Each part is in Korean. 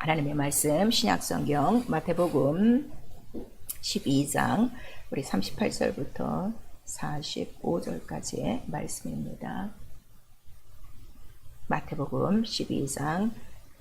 하나님의 말씀 신약성경 마태복음 12장 우리 38절부터 45절까지의 말씀입니다. 마태복음 12장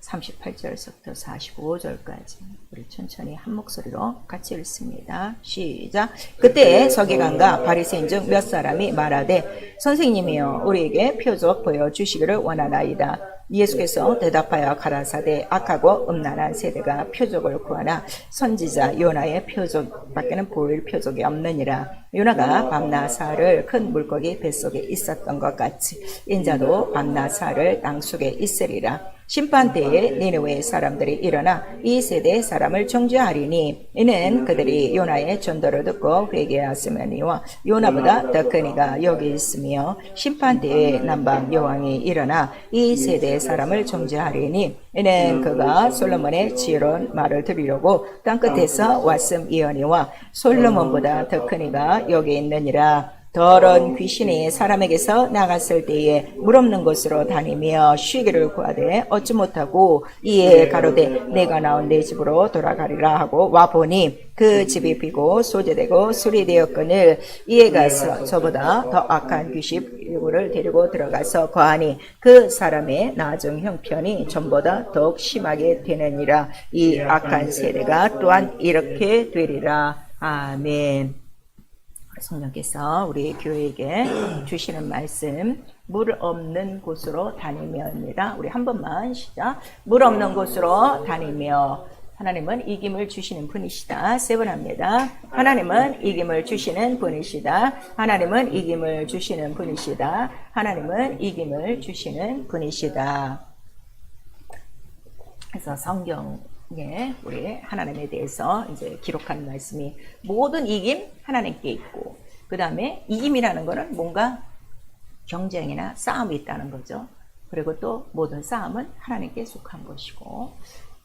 38절부터 45절까지 우리 천천히 한 목소리로 같이 읽습니다. 시작. 그때 서기관과 바리새인 중 몇 사람이 말하되 선생님이여 우리에게 표적 보여주시기를 원하나이다. 예수께서 대답하여 가라사대 악하고 음란한 세대가 표적을 구하나 선지자 요나의 표적밖에는 보일 표적이 없느니라. 요나가 밤낮 사흘을 큰 물고기 뱃속에 있었던 것 같이 인자도 밤낮 사흘을 땅속에 있으리라. 심판때에 니느웨 사람들이 일어나 이 세대의 사람을 정죄하리니 이는 그들이 요나의 전도를 듣고 회개하였음이니와 요나보다 더 큰 이가 여기 있으며 심판때에 남방 여왕이 일어나 이 세대의 사람을 정죄하리니 이는 그가 솔로몬의 지혜로운 말을 들으려고 땅끝에서 왔음이니와 솔로몬보다 더 큰 이가 여기 있느니라. 더러운 귀신이 사람에게서 나갔을 때에 물 없는 곳으로 다니며 쉬기를 구하되 얻지 못하고 이에 가로되 내가 나온 내 집으로 돌아가리라 하고 와보니 그 집이 비고 소재되고 술이 되었거늘 이에 가서 저보다 더 악한 귀신 일부를 데리고 들어가서 거하니 그 사람의 나중 형편이 전보다 더욱 심하게 되느니라. 이 악한 세대가 또한 이렇게 되리라. 아멘. 성령께서 우리 교회에게 주시는 말씀 물 없는 곳으로 다니며입니다. 우리 한 번만 시작. 물 없는 곳으로 다니며. 하나님은 이김을 주시는 분이시다. 세 번 합니다. 하나님은 이김을 주시는 분이시다. 하나님은 이김을 주시는 분이시다. 하나님은 이김을 주시는 분이시다. 그래서 성경에 우리 하나님에 대해서 이제 기록한 말씀이 모든 이김 하나님께 있고, 그 다음에 이김이라는 거는 뭔가 경쟁이나 싸움이 있다는 거죠. 그리고 또 모든 싸움은 하나님께 속한 것이고,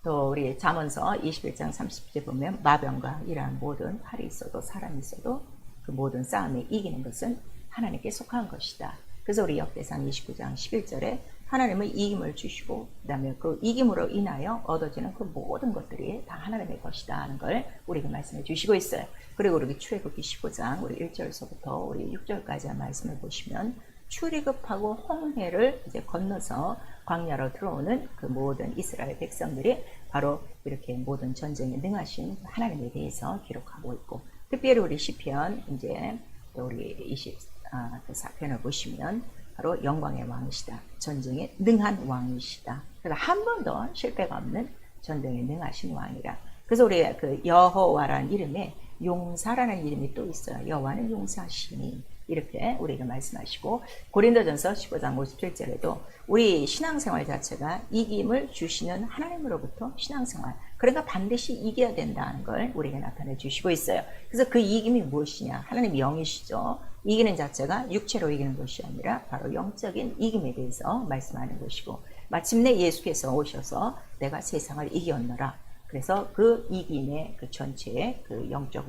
또 우리 잠언서 21장 30절 보면 마병과 이러한 모든 활이 있어도 사람이 있어도 그 모든 싸움에 이기는 것은 하나님께 속한 것이다. 그래서 우리 역대상 29장 11절에 하나님은 이김을 주시고 그 다음에 그 이김으로 인하여 얻어지는 그 모든 것들이 다 하나님의 것이다 하는 걸 우리에게 말씀해 주시고 있어요. 그리고 우리 출애굽기 15장 우리 1절서부터 우리 6절까지의 말씀을 보시면 출애굽하고 홍해를 이제 건너서 광야로 들어오는 그 모든 이스라엘 백성들이 바로 이렇게 모든 전쟁에 능하신 하나님에 대해서 기록하고 있고, 특별히 우리 시편 이제 우리 24편을 보시면 바로 영광의 왕이시다. 전쟁에 능한 왕이시다. 그래서 한 번도 실패가 없는 전쟁에 능하신 왕이라. 그래서 우리 그 여호와라는 이름에 용사라는 이름이 또 있어요. 여호와는 용사시니 이렇게 우리에게 말씀하시고, 고린도전서 15장 57절에도 우리 신앙생활 자체가 이김을 주시는 하나님으로부터 신앙생활, 그러니까 반드시 이겨야 된다는 걸 우리에게 나타내 주시고 있어요. 그래서 그 이김이 무엇이냐? 하나님이 영이시죠. 이기는 자체가 육체로 이기는 것이 아니라 바로 영적인 이김에 대해서 말씀하는 것이고, 마침내 예수께서 오셔서 내가 세상을 이겼노라. 그래서 그 이김의 그 전체의 그 영적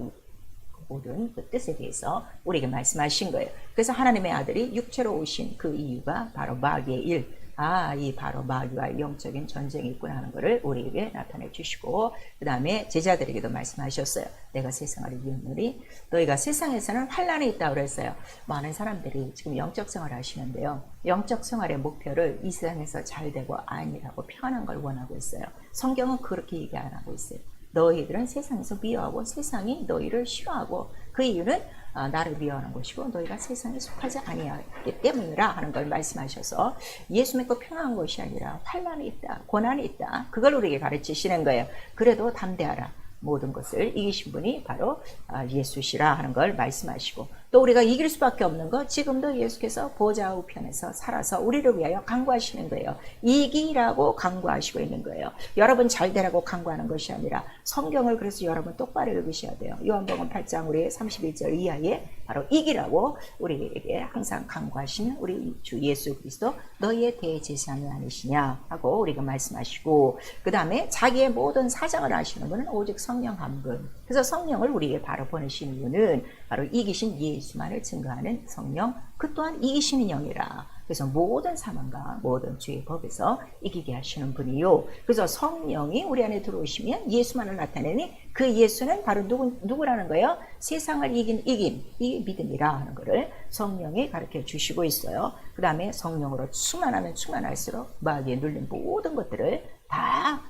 모든 그 뜻에 대해서 우리에게 말씀하신 거예요. 그래서 하나님의 아들이 육체로 오신 그 이유가 바로 마귀의 일, 이 바로 마귀와의 영적인 전쟁이 있구나 하는 것을 우리에게 나타내 주시고, 그 다음에 제자들에게도 말씀하셨어요. 내가 세상을 이겼노니 너희가 세상에서는 환난이 있다고 그랬어요. 많은 사람들이 지금 영적 생활을 하시는데요, 영적 생활의 목표를 이 세상에서 잘 되고 안일하고 편한 걸 원하고 있어요. 성경은 그렇게 얘기 안 하고 있어요. 너희들은 세상에서 미워하고 세상이 너희를 싫어하고 그 이유는 나를 미워하는 것이고 너희가 세상에 속하지 아니하기 때문이라 하는 걸 말씀하셔서 예수 믿고 평안한 것이 아니라 환난이 있다, 고난이 있다, 그걸 우리에게 가르치시는 거예요. 그래도 담대하라. 모든 것을 이기신 분이 바로 예수시라 하는 걸 말씀하시고, 또 우리가 이길 수밖에 없는 거 지금도 예수께서 보좌 우편에서 살아서 우리를 위하여 간구하시는 거예요. 이기라고 간구하시고 있는 거예요. 여러분 잘 되라고 간구하는 것이 아니라 성경을 그래서 여러분 똑바로 읽으셔야 돼요. 요한복음 8장 우리 31절 이하에 바로 이기라고 우리에게 항상 간구하시는 우리 주 예수 그리스도 너희의 대제사장이 아니시냐 하고 우리가 말씀하시고, 그 다음에 자기의 모든 사정을 아시는 분은 오직 성령 한 분. 그래서 성령을 우리에게 바로 보내신 이유는 바로 이기신 예수만을 증거하는 성령, 그 또한 이기시는 영이라. 그래서 모든 사망과 모든 죄의 법에서 이기게 하시는 분이요. 그래서 성령이 우리 안에 들어오시면 예수만을 나타내니 그 예수는 바로 누구라는 거예요? 세상을 이긴 이김, 이 믿음이라 하는 것을 성령이 가르쳐 주시고 있어요. 그 다음에 성령으로 충만하면 충만할수록 마귀에 눌린 모든 것들을 다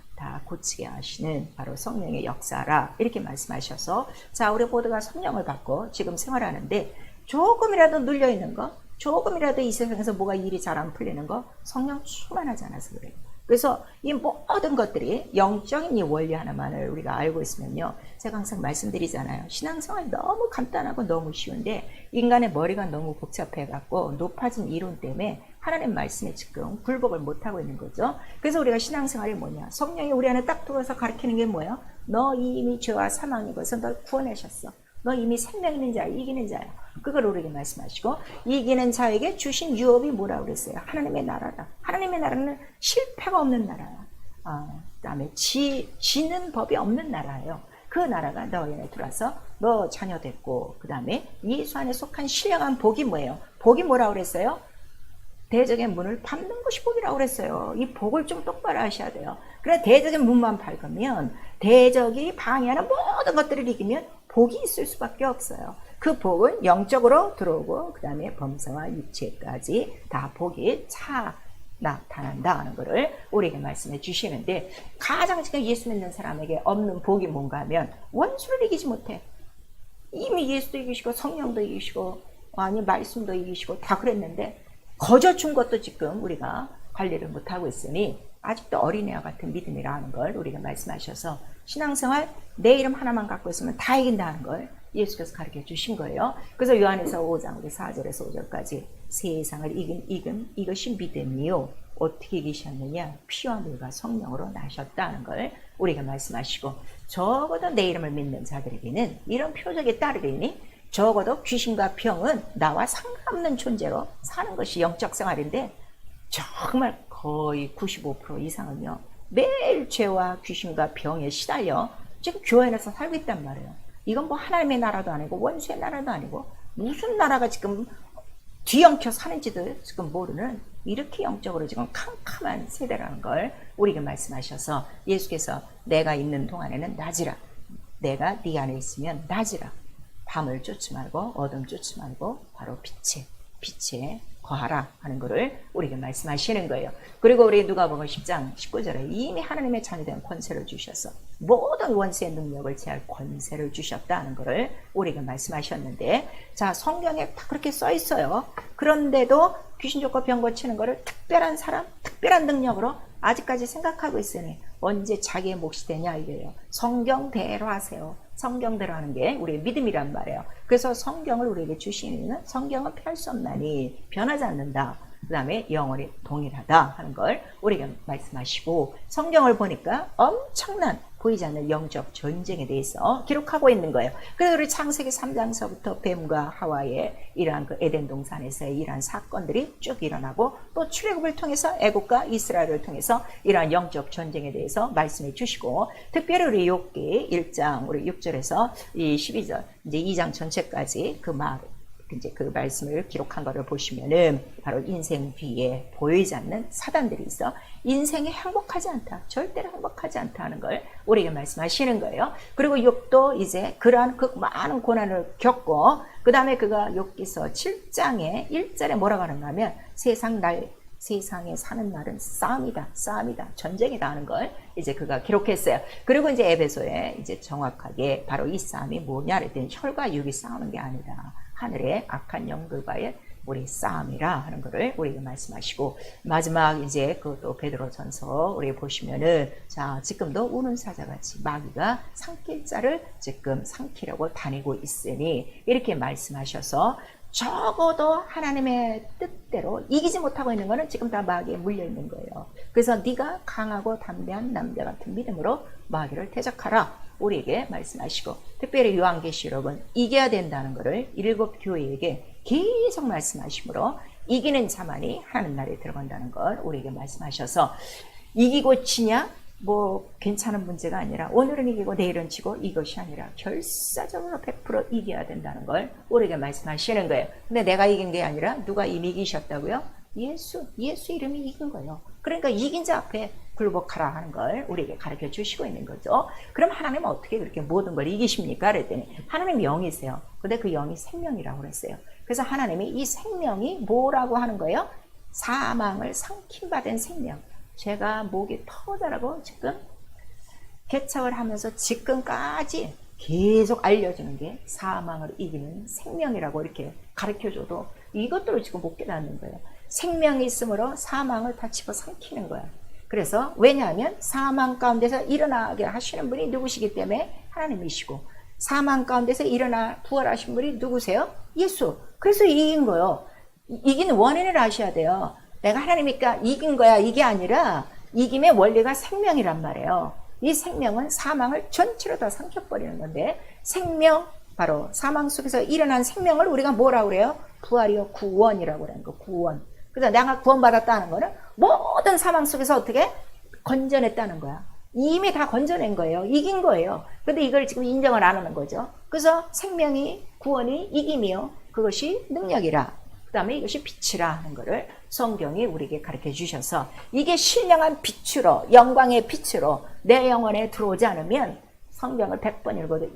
고치게 하시는 바로 성령의 역사라 이렇게 말씀하셔서 자, 우리 모두가 성령을 받고 지금 생활하는데 조금이라도 눌려있는 거, 조금이라도 이 세상에서 뭐가 일이 잘 안 풀리는 거 성령 충만하지 않아서 그래요. 그래서 이 모든 것들이 영적인 이 원리 하나만을 우리가 알고 있으면요, 제가 항상 말씀드리잖아요. 신앙생활 너무 간단하고 너무 쉬운데 인간의 머리가 너무 복잡해갖고 높아진 이론 때문에 하나님 말씀에 지금 굴복을 못하고 있는 거죠. 그래서 우리가 신앙생활이 뭐냐, 성령이 우리 안에 딱 들어와서 가르치는 게 뭐예요? 너 이미 죄와 사망의 것을 널 구원하셨어. 너 이미 생명 있는 자야, 이기는 자야. 그걸 우리에게 말씀하시고, 이기는 자에게 주신 유업이 뭐라고 그랬어요? 하나님의 나라다. 하나님의 나라는 실패가 없는 나라야. 그 다음에 지는 법이 없는 나라예요. 그 나라가 너희 안에 들어와서 너 자녀 됐고, 그 다음에 예수 안에 속한 신령한 복이 뭐예요? 복이 뭐라고 그랬어요? 대적의 문을 밟는 것이 복이라고 그랬어요. 이 복을 좀 똑바로 하셔야 돼요. 그래, 대적의 문만 밟으면 대적이 방해하는 모든 것들을 이기면 복이 있을 수밖에 없어요. 그 복은 영적으로 들어오고 그 다음에 범사와 육체까지 다 복이 나타난다 하는 것을 우리에게 말씀해 주시는데, 가장 지금 예수 믿는 사람에게 없는 복이 뭔가 하면 원수를 이기지 못해. 이미 예수도 이기시고 성령도 이기시고 아니 말씀도 이기시고 다 그랬는데 거저 준 것도 지금 우리가 관리를 못하고 있으니 아직도 어린애와 같은 믿음이라 하는 걸 우리가 말씀하셔서, 신앙생활 내 이름 하나만 갖고 있으면 다 이긴다는 걸 예수께서 가르쳐 주신 거예요. 그래서 요한에서 5장 우리 4절에서 5절까지 세상을 이긴 이것이 믿음이요. 어떻게 이기셨느냐? 피와 물과 성령으로 나셨다는 걸 우리가 말씀하시고, 적어도 내 이름을 믿는 자들에게는 이런 표적이 따르리니 적어도 귀신과 병은 나와 상관없는 존재로 사는 것이 영적 생활인데, 정말 거의 95% 이상은요 매일 죄와 귀신과 병에 시달려 지금 교회 안에서 살고 있단 말이에요. 이건 뭐 하나님의 나라도 아니고 원수의 나라도 아니고 무슨 나라가 지금 뒤엉켜 사는지도 지금 모르는 이렇게 영적으로 지금 캄캄한 세대라는 걸 우리에게 말씀하셔서, 예수께서 내가 있는 동안에는 낮이라, 내가 네 안에 있으면 낮이라, 밤을 쫓지 말고 어둠 쫓지 말고 바로 빛에 거하라 하는 것을 우리에게 말씀하시는 거예요. 그리고 우리 누가복음 10장 19절에 이미 하나님의 자녀된 권세를 주셔서 모든 원수의 능력을 제할 권세를 주셨다는 것을 우리에게 말씀하셨는데, 자, 성경에 다 그렇게 써 있어요. 그런데도 귀신 쫓고 병 고치는 것을 특별한 사람, 특별한 능력으로 아직까지 생각하고 있으니 언제 자기의 몫이 되냐 이거예요. 성경대로 하세요. 성경대로 하는 게 우리의 믿음이란 말이에요. 그래서 성경을 우리에게 주시는, 성경은 피할 수 없나니 변하지 않는다. 그 다음에 영원히 동일하다 하는 걸 우리에게 말씀하시고, 성경을 보니까 엄청난 보이지 않는 영적 전쟁에 대해서 기록하고 있는 거예요. 그래서 우리 창세기 3장서부터 뱀과 하와의 이러한 그 에덴 동산에서의 이러한 사건들이 쭉 일어나고, 또 출애굽을 통해서 애국과 이스라엘을 통해서 이러한 영적 전쟁에 대해서 말씀해 주시고, 특별히 우리 욥기 1장 우리 6절에서 이 12절 이제 2장 전체까지 이제 그 말씀을 기록한 것을 보시면은 바로 인생 뒤에 보이지 않는 사단들이 있어 인생이 행복하지 않다, 절대로 행복하지 않다 하는 걸 우리에게 말씀하시는 거예요. 그리고 욥도 이제 그러한 그 많은 고난을 겪고, 그 다음에 그가 욥기서 7장에 1절에 뭐라고 하는가 하면 세상에 사는 날은 싸움이다, 전쟁이다 하는 걸 이제 그가 기록했어요. 그리고 이제 에베소에 이제 정확하게 바로 이 싸움이 뭐냐 그랬더니 혈과 육이 싸우는 게 아니다, 하늘의 악한 영들과의 우리 싸움이라 하는 것을 우리에게 말씀하시고, 마지막 이제 그것도 베드로전서 우리 보시면은, 자, 지금도 우는 사자같이 마귀가 삼킬 자를 지금 삼키려고 다니고 있으니 이렇게 말씀하셔서, 적어도 하나님의 뜻대로 이기지 못하고 있는 것은 지금 다 마귀에 물려 있는 거예요. 그래서 네가 강하고 담대한 남자 같은 믿음으로 마귀를 대적하라 우리에게 말씀하시고, 특별히 요한계시록은 이겨야 된다는 것을 7 교회에게 계속 말씀하시므로 이기는 자만이 하는 날에 들어간다는 걸 우리에게 말씀하셔서, 이기고 지냐? 뭐 괜찮은 문제가 아니라 오늘은 이기고 내일은 지고 이것이 아니라 결사적으로 100% 이겨야 된다는 걸 우리에게 말씀하시는 거예요. 근데 내가 이긴 게 아니라 누가 이미 이기셨다고요? 예수 이름이 이긴 거예요. 그러니까 이긴 자 앞에 굴복하라 하는 걸 우리에게 가르쳐 주시고 있는 거죠. 그럼 하나님은 어떻게 그렇게 모든 걸 이기십니까? 그랬더니 하나님 영이세요. 근데 그 영이 생명이라고 그랬어요. 그래서 하나님이 이 생명이 뭐라고 하는 거예요? 사망을 상킴받은 생명. 제가 목이 터져라고 지금 개척을 하면서 지금까지 계속 알려주는 게 사망을 이기는 생명이라고 이렇게 가르쳐줘도 이것들을 지금 못 깨닫는 거예요. 생명이 있으므로 사망을 다 집어삼키는 거예요. 그래서 왜냐하면 사망 가운데서 일어나게 하시는 분이 누구시기 때문에 하나님이시고, 사망 가운데서 일어나 부활하신 분이 누구세요? 예수. 그래서 이긴 거예요. 이긴 원인을 아셔야 돼요. 내가 하나님이니까 이긴 거야, 이게 아니라 이김의 원리가 생명이란 말이에요. 이 생명은 사망을 전체로 다 삼켜버리는 건데, 생명, 바로 사망 속에서 일어난 생명을 우리가 뭐라고 그래요? 부활이요, 구원이라고 그러는 거, 구원. 그래서 내가 구원받았다는 거는 모든 사망 속에서 어떻게 건져냈다는 거야. 이미 다 건져낸 거예요. 이긴 거예요. 근데 이걸 지금 인정을 안 하는 거죠. 그래서 생명이, 구원이 이김이요, 그것이 능력이라, 그 다음에 이것이 빛이라 하는 것을 성경이 우리에게 가르쳐 주셔서, 이게 신령한 빛으로, 영광의 빛으로 내 영혼에 들어오지 않으면 성경을 100번 읽어도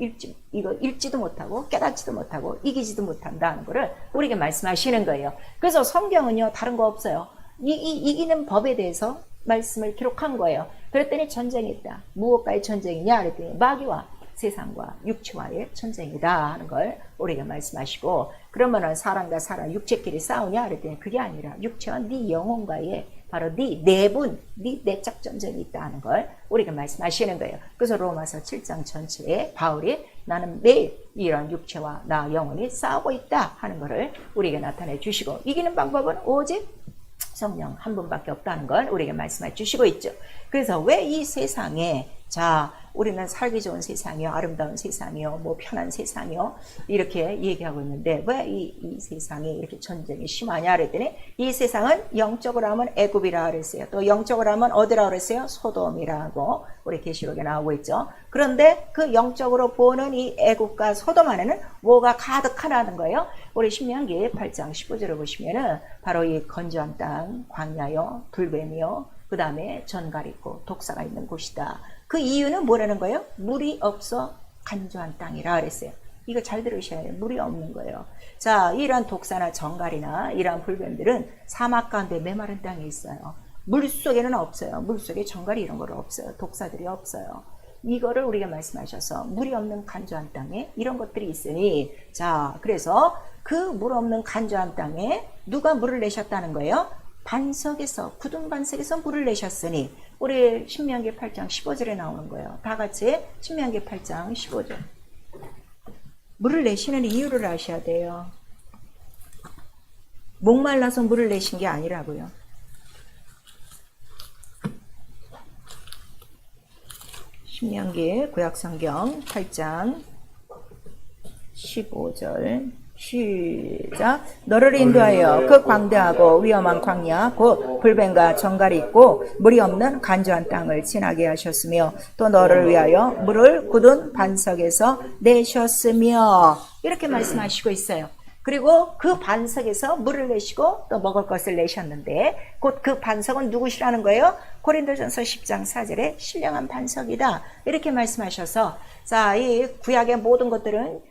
읽지도 못하고 깨닫지도 못하고 이기지도 못한다는 것을 우리에게 말씀하시는 거예요. 그래서 성경은요, 다른 거 없어요. 이기는 법에 대해서 말씀을 기록한 거예요. 그랬더니 전쟁이 있다. 무엇과의 전쟁이냐 그랬더니 마귀와 세상과 육체와의 전쟁이다 하는 걸 우리에게 말씀하시고, 그러면은 사람과 사람 육체끼리 싸우냐 그랬더니 그게 아니라 육체와 네 영혼과의 바로 네 내분, 네 내적 전쟁이 있다 하는 걸 우리에게 말씀하시는 거예요. 그래서 로마서 7장 전체에 바울이 나는 매일 이런 육체와 나 영혼이 싸우고 있다 하는 것을 우리에게 나타내 주시고, 이기는 방법은 오직 성령 한 분밖에 없다는 걸 우리에게 말씀해 주시고 있죠. 그래서 왜 이 세상에, 자, 우리는 살기 좋은 세상이요, 아름다운 세상이요, 뭐 편한 세상이요, 이렇게 얘기하고 있는데 왜 이 세상에 이렇게 전쟁이 심하냐 그랬더니, 이 세상은 영적으로 하면 애굽이라 그랬어요. 또 영적으로 하면 어디라 그랬어요? 소돔이라고 우리 계시록에 나오고 있죠. 그런데 그 영적으로 보는 이 애굽과 소돔 안에는 뭐가 가득하다는 거예요. 우리 신명기 8장 15절을 보시면은 바로 이 건조한 땅, 광야요, 불뱀이요, 그 다음에 전갈 있고 독사가 있는 곳이다. 그 이유는 뭐라는 거예요? 물이 없어 간조한 땅이라 그랬어요. 이거 잘 들으셔야 해요. 물이 없는 거예요. 자, 이런 독사나 전갈이나 이런 불뱀들은 사막 가운데 메마른 땅에 있어요. 물 속에는 없어요. 물 속에 전갈이 이런 거는 없어요. 독사들이 없어요. 이거를 우리가 말씀하셔서 물이 없는 간조한 땅에 이런 것들이 있으니, 자, 그래서 그 물 없는 간조한 땅에 누가 물을 내셨다는 거예요? 반석에서, 굳은 반석에서 물을 내셨으니, 우리 신명기 8장 15절에 나오는 거예요. 다 같이 신명기 8장 15절. 물을 내시는 이유를 아셔야 돼요. 목말라서 물을 내신 게 아니라고요. 신명기 구약성경 8장 15절 시작. 너를 인도하여 그 광대하고 위험한 광야 곧 불뱀과 정갈이 있고 물이 없는 간조한 땅을 지나게 하셨으며, 또 너를 위하여 물을 굳은 반석에서 내셨으며, 이렇게 말씀하시고 있어요. 그리고 그 반석에서 물을 내시고 또 먹을 것을 내셨는데, 곧 그 반석은 누구시라는 거예요? 고린도전서 10장 4절에 신령한 반석이다, 이렇게 말씀하셔서, 자, 이 구약의 모든 것들은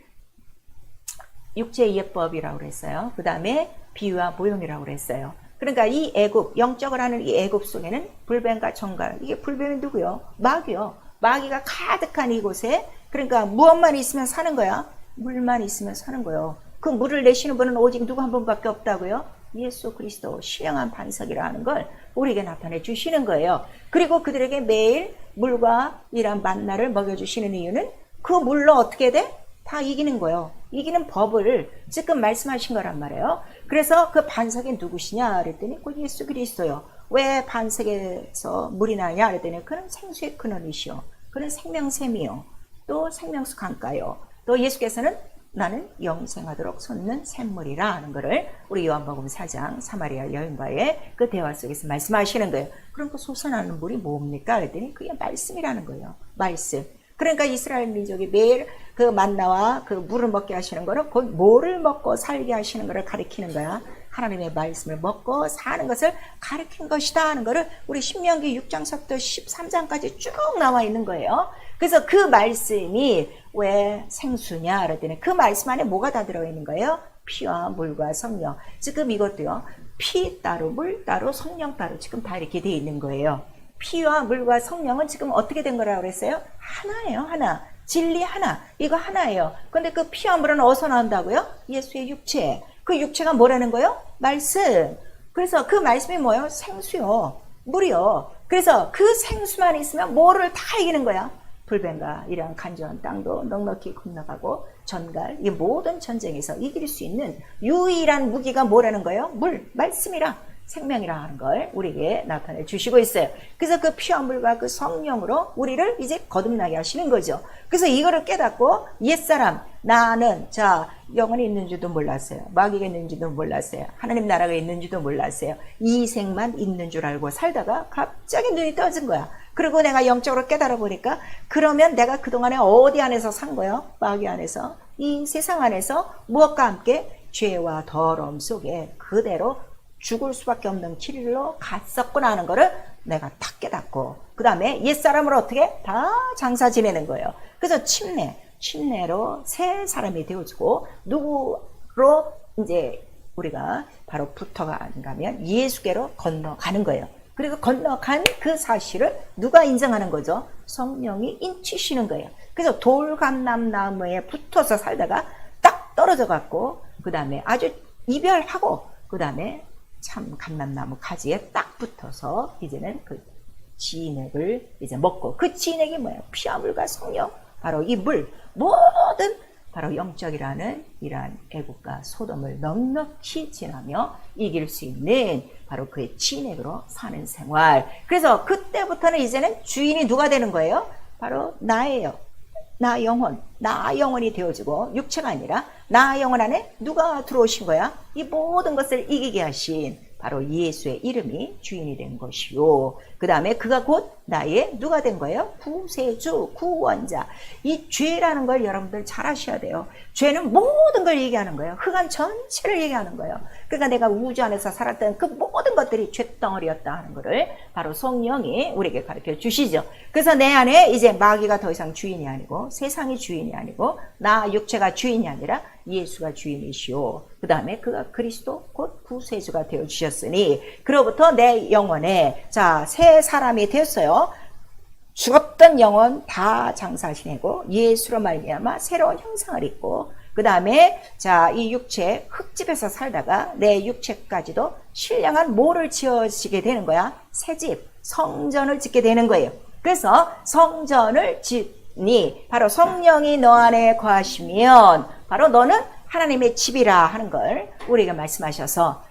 육체의 예법이라고 그랬어요. 그 다음에 비유와 모형이라고 그랬어요. 그러니까 이 애굽, 영적을 하는 이 애굽 속에는 불뱀과 정갈, 이게 불뱀이 누구요? 마귀요. 마귀가 가득한 이곳에, 그러니까 무엇만 있으면 사는 거야? 물만 있으면 사는 거예요. 그 물을 내시는 분은 오직 누구 한 분밖에 없다고요? 예수 그리스도, 신령한 반석이라 하는 걸 우리에게 나타내 주시는 거예요. 그리고 그들에게 매일 물과 이런 만나를 먹여주시는 이유는 그 물로 어떻게 돼? 다 이기는 거예요. 이기는 법을 지금 말씀하신 거란 말이에요. 그래서 그 반석이 누구시냐 그랬더니 그 예수 그리스도요. 왜 반석에서 물이 나냐 그랬더니 그는 생수의 근원이시요, 그는 생명샘이요, 또 생명수 강가요, 또 예수께서는 나는 영생하도록 솟는 샘물이라 하는 것을 우리 요한복음 4장 사마리아 여인과의 그 대화 속에서 말씀하시는 거예요. 그럼 그 솟아나는 물이 뭡니까 그랬더니 그게 말씀이라는 거예요. 말씀. 그러니까 이스라엘 민족이 매일 그 만나와 그 물을 먹게 하시는 거는 곧 뭐를 먹고 살게 하시는 거를 가리키는 거야. 하나님의 말씀을 먹고 사는 것을 가르친 것이다 하는 것을 우리 신명기 6장서부터 13장까지 쭉 나와 있는 거예요. 그래서 그 말씀이 왜 생수냐 그랬더니 그 말씀 안에 뭐가 다 들어있는 거예요? 피와 물과 성령. 지금 이것도요. 피 따로 물 따로 성령 따로 지금 다 이렇게 되어 있는 거예요. 피와 물과 성령은 지금 어떻게 된 거라고 그랬어요? 하나예요. 하나. 진리 하나. 이거 하나예요. 근데 그 피와 물은 어디서 나온다고요? 예수의 육체. 그 육체가 뭐라는 거예요? 말씀. 그래서 그 말씀이 뭐예요? 생수요. 물이요. 그래서 그 생수만 있으면 뭐를 다 이기는 거야? 불뱀과 이러한 간절한 땅도 넉넉히 건너가고 전갈, 이 모든 전쟁에서 이길 수 있는 유일한 무기가 뭐라는 거예요? 물, 말씀이라 생명이라 하는 걸 우리에게 나타내 주시고 있어요. 그래서 그 피와 물과 그 성령으로 우리를 이제 거듭나게 하시는 거죠. 그래서 이거를 깨닫고 옛사람, 나는 영원히 있는 줄도 몰랐어요. 마귀가 있는 줄도 몰랐어요. 하나님 나라가 있는 줄도 몰랐어요. 이 생만 있는 줄 알고 살다가 갑자기 눈이 떠진 거야. 그리고 내가 영적으로 깨달아 보니까 그러면 내가 그동안에 어디 안에서 산 거예요? 마귀 안에서. 이 세상 안에서 무엇과 함께 죄와 더러움 속에 그대로 죽을 수밖에 없는 길로 갔었구나 하는 거를 내가 딱 깨닫고 그 다음에 옛사람을 어떻게 다 장사 지내는 거예요. 그래서 침례로 새 사람이 되어지고 누구로 이제 우리가 바로 붙어가면 예수께로 건너가는 거예요. 그리고 건너간 그 사실을 누가 인정하는 거죠? 성령이 인치시는 거예요. 그래서 돌감람나무에 붙어서 살다가 딱 떨어져 갖고 그 다음에 아주 이별하고 그 다음에 참 감람나무 가지에 딱 붙어서 이제는 그 진액을 이제 먹고 그 진액이 뭐예요? 피와 물과 성령. 바로 이 물 모든 바로 영적이라는 이러한 애국과 소돔을 넉넉히 지나며 이길 수 있는 바로 그의 진액으로 사는 생활. 그래서 그때부터는 이제는 주인이 누가 되는 거예요? 바로 나예요. 나 영혼이 되어지고 육체가 아니라 나 영혼 안에 누가 들어오신 거야? 이 모든 것을 이기게 하신 바로 예수의 이름이 주인이 된 것이요. 그 다음에 그가 곧 나의 누가 된 거예요? 구세주, 구원자. 이 죄라는 걸 여러분들 잘 아셔야 돼요. 죄는 모든 걸 얘기하는 거예요. 흑암 전체를 얘기하는 거예요. 그러니까 내가 우주 안에서 살았던 그 모든 것들이 죄덩어리였다 하는 거를 바로 성령이 우리에게 가르쳐 주시죠. 그래서 내 안에 이제 마귀가 더 이상 주인이 아니고 세상이 주인이 아니고 나 육체가 주인이 아니라 예수가 주인이시오. 그 다음에 그가 그리스도 곧 구세주가 되어주셨으니 그로부터 내 영혼에 새 사람이 되었어요. 죽었던 영혼 다 장사 지내고 예수로 말미암아 새로운 형상을 입고 그 다음에 이 육체 흙집에서 살다가 내 육체까지도 신령한 뭐를 지어지게 되는 거야? 새집, 성전을 짓게 되는 거예요. 그래서 성전을 짓니 바로 성령이 너 안에 거하시면 바로 너는 하나님의 집이라 하는 걸 우리가 말씀하셔서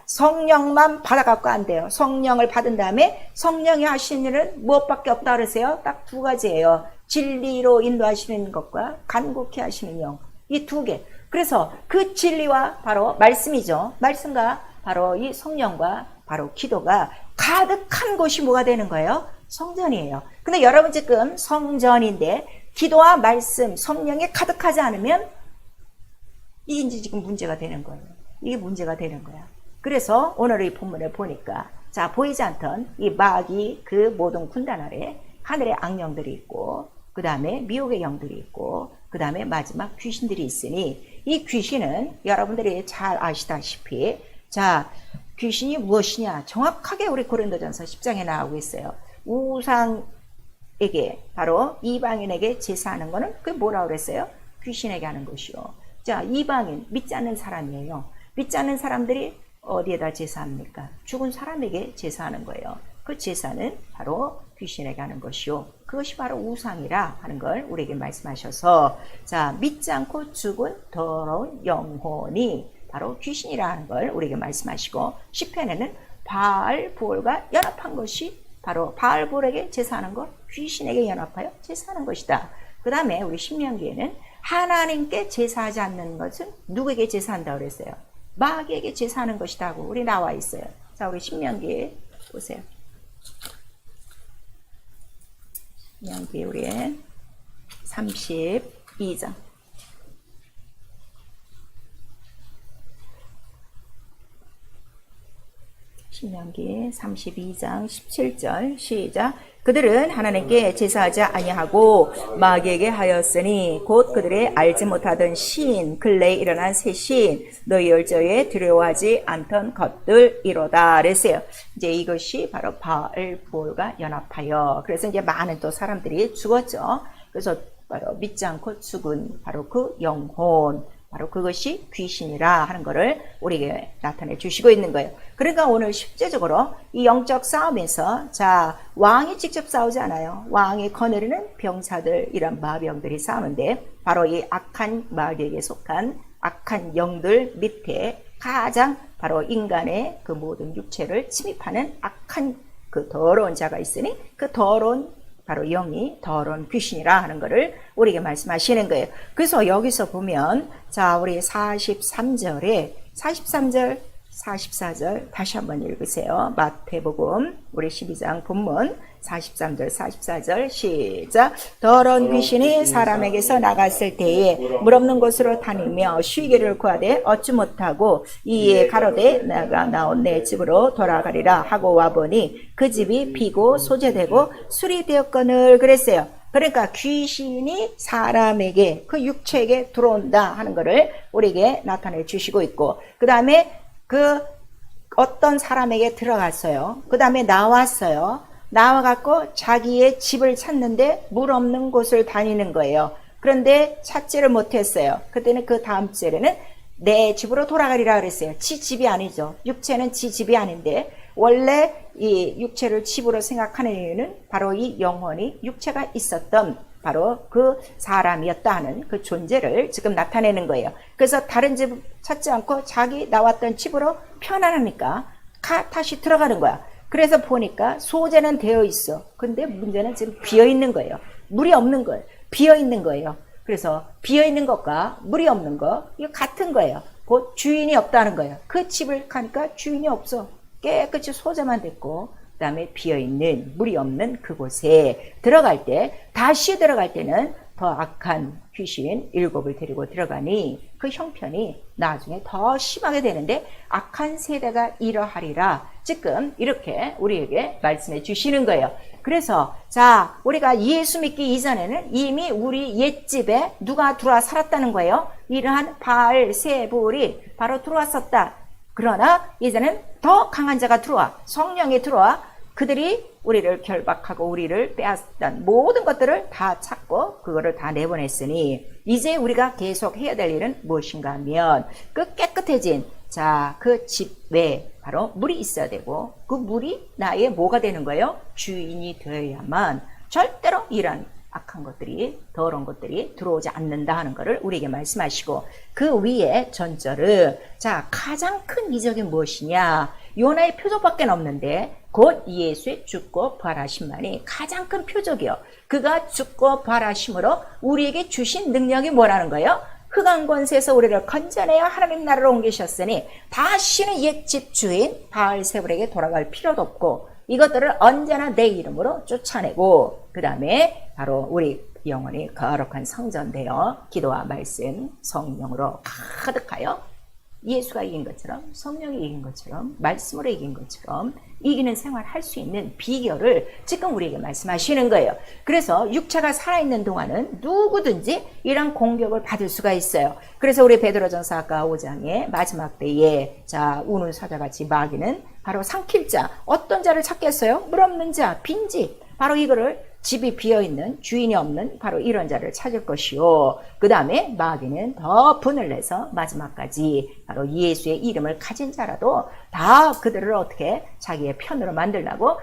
성령만 받아갖고 안 돼요. 성령을 받은 다음에 성령이 하시는 일은 무엇밖에 없다 그러세요? 딱 두 가지예요. 진리로 인도하시는 것과 간곡히 하시는 영. 이 두 개. 그래서 그 진리와 바로 말씀이죠. 말씀과 바로 이 성령과 바로 기도가 가득한 곳이 뭐가 되는 거예요? 성전이에요. 근데 여러분 지금 성전인데 기도와 말씀, 성령이 가득하지 않으면 이게 이제 지금 문제가 되는 거예요. 이게 문제가 되는 거야. 그래서 오늘 이 본문을 보니까 보이지 않던 이 마귀 그 모든 군단 아래 하늘의 악령들이 있고 그 다음에 미혹의 영들이 있고 그 다음에 마지막 귀신들이 있으니 이 귀신은 여러분들이 잘 아시다시피 귀신이 무엇이냐 정확하게 우리 고린도전서 10장에 나오고 있어요. 우상에게 바로 이방인에게 제사하는 거는 그게 뭐라고 그랬어요? 귀신에게 하는 것이요. 이방인 믿지 않는 사람이에요. 믿지 않는 사람들이 어디에다 제사합니까? 죽은 사람에게 제사하는 거예요. 그 제사는 바로 귀신에게 하는 것이요. 그것이 바로 우상이라 하는 걸 우리에게 말씀하셔서 믿지 않고 죽은 더러운 영혼이 바로 귀신이라 하는 걸 우리에게 말씀하시고 시편에는 바알보올과 연합한 것이 바로 바알보올에게 제사하는 것, 귀신에게 연합하여 제사하는 것이다. 그 다음에 우리 신명기에는 하나님께 제사하지 않는 것은 누구에게 제사한다고 그랬어요? 마귀에게 제사하는 것이다 고 우리 나와 있어요. 우리 신명기 보세요. 신명기 우리 32장 신명기 32장 17절 시작. 그들은 하나님께 제사하지 아니하고 마귀에게 하였으니 곧 그들의 알지 못하던 신 근래에 일어난 새 신 너희 열조에 두려워하지 않던 것들이로다 그랬어요. 이제 이것이 바로 바알 부올과 연합하여, 그래서 이제 많은 또 사람들이 죽었죠. 그래서 바로 믿지 않고 죽은 바로 그 영혼, 바로 그것이 귀신이라 하는 것을 우리에게 나타내 주시고 있는 거예요. 그러니까 오늘 실제적으로 이 영적 싸움에서, 자, 왕이 직접 싸우지 않아요. 왕이 거느리는 병사들, 이런 마병들이 싸우는데, 바로 이 악한 마귀에게 속한 악한 영들 밑에 가장 바로 인간의 그 모든 육체를 침입하는 악한 그 더러운 자가 있으니, 그 더러운 바로 영이 더러운 귀신이라 하는 것을 우리에게 말씀하시는 거예요. 그래서 여기서 보면, 자, 우리 43절, 44절 다시 한번 읽으세요. 마태복음 우리 12장 본문 43절, 44절 시작. 더러운 귀신이 사람에게서 나갔을 때에 물 없는 곳으로 다니며 쉬기를 구하되 얻지 못하고 이에 가로되 내가 나온 내 집으로 돌아가리라 하고 와보니 그 집이 비고 소재되고 술이 되었거늘 그랬어요. 그러니까 귀신이 사람에게, 그 육체에게 들어온다 하는 것을 우리에게 나타내 주시고 있고, 그 다음에 그 어떤 사람에게 들어갔어요. 그 다음에 나왔어요. 나와갖고 자기의 집을 찾는데 물 없는 곳을 다니는 거예요. 그런데 찾지를 못했어요. 그때는 그 다음 절에는 내 집으로 돌아가리라 그랬어요. 지 집이 아니죠. 육체는 지 집이 아닌데, 원래 이 육체를 집으로 생각하는 이유는 바로 이 영혼이 육체가 있었던 바로 그 사람이었다 하는 그 존재를 지금 나타내는 거예요. 그래서 다른 집 찾지 않고 자기 나왔던 집으로 편안하니까 다시 들어가는 거야. 그래서 보니까 소재는 되어 있어. 근데 문제는 지금 비어 있는 거예요. 물이 없는 거예요. 비어 있는 거예요. 그래서 비어 있는 것과 물이 없는 거, 이거 같은 거예요. 곧 주인이 없다는 거예요. 그 집을 가니까 주인이 없어. 깨끗이 소재만 됐고, 그 다음에 비어있는 물이 없는 그곳에 들어갈 때, 다시 들어갈 때는 더 악한 귀신 7을 데리고 들어가니 그 형편이 나중에 더 심하게 되는데, 악한 세대가 이러하리라 지금 이렇게 우리에게 말씀해 주시는 거예요. 그래서 자, 우리가 예수 믿기 이전에는 이미 우리 옛집에 누가 들어와 살았다는 거예요. 이러한 바알 세불이 바로 들어왔었다. 그러나 이제는 더 강한 자가 들어와, 성령이 들어와 그들이 우리를 결박하고 우리를 빼앗던 모든 것들을 다 찾고 그거를 다 내보냈으니, 이제 우리가 계속 해야 될 일은 무엇인가 하면, 그 깨끗해진 그 집 외에 바로 물이 있어야 되고, 그 물이 나의 뭐가 되는 거예요? 주인이 되어야만 절대로 이런 악한 것들이, 더러운 것들이 들어오지 않는다 하는 것을 우리에게 말씀하시고, 그 위에 전절은, 자, 가장 큰 이적이 무엇이냐? 요나의 표적밖에 없는데 곧 예수의 죽고 부활하심만이 가장 큰 표적이요. 그가 죽고 부활하심으로 우리에게 주신 능력이 뭐라는 거예요? 흑암 권세에서 우리를 건져내어 하나님 나라로 옮기셨으니 다시는 옛집 주인 바알세불에게 돌아갈 필요도 없고, 이것들을 언제나 내 이름으로 쫓아내고, 그 다음에 바로 우리 영혼이 거룩한 성전되어 기도와 말씀, 성령으로 가득하여 예수가 이긴 것처럼, 성령이 이긴 것처럼, 말씀으로 이긴 것처럼 이기는 생활을 할 수 있는 비결을 지금 우리에게 말씀하시는 거예요. 그래서 육체가 살아있는 동안은 누구든지 이런 공격을 받을 수가 있어요. 그래서 우리 베드로전서 아까 5장의 마지막 때에, 자, 우는 사자같이 마귀는 바로 삼킬 자, 어떤 자를 찾겠어요? 물 없는 자, 빈집, 바로 이거를, 집이 비어있는, 주인이 없는 바로 이런 자를 찾을 것이요. 그 다음에 마귀는 더 분을 내서 마지막까지 바로 예수의 이름을 가진 자라도 다 그들을 어떻게 자기의 편으로 만들려고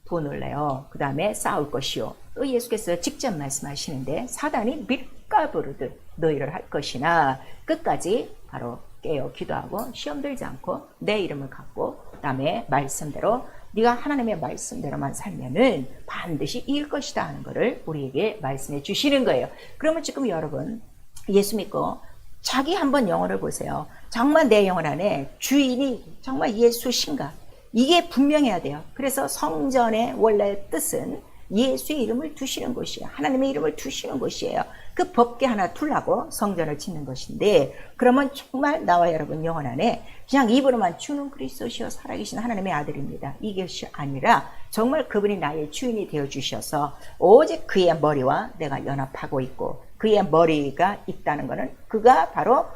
분을 내요. 그 다음에 싸울 것이요. 또 예수께서 직접 말씀하시는데, 사단이 밀가부르듯 너희를 할 것이나 끝까지 바로 깨어 기도하고 시험 들지 않고 내 이름을 갖고, 그 다음에 말씀대로 네가 하나님의 말씀대로만 살면은 반드시 이길 것이다 하는 것을 우리에게 말씀해 주시는 거예요. 그러면 지금 여러분 예수 믿고 자기 한번 영혼을 보세요. 정말 내 영혼 안에 주인이 정말 예수신가? 이게 분명해야 돼요. 그래서 성전의 원래 뜻은 예수의 이름을 두시는 곳이에요. 하나님의 이름을 두시는 곳이에요. 그 법궤 하나 두려고 성전을 짓는 것인데, 그러면 정말 나와 여러분 영혼 안에 그냥 입으로만 주는 그리스도시여 살아계신 하나님의 아들입니다, 이것이 아니라 정말 그분이 나의 주인이 되어주셔서 오직 그의 머리와 내가 연합하고 있고, 그의 머리가 있다는 것은 그가 바로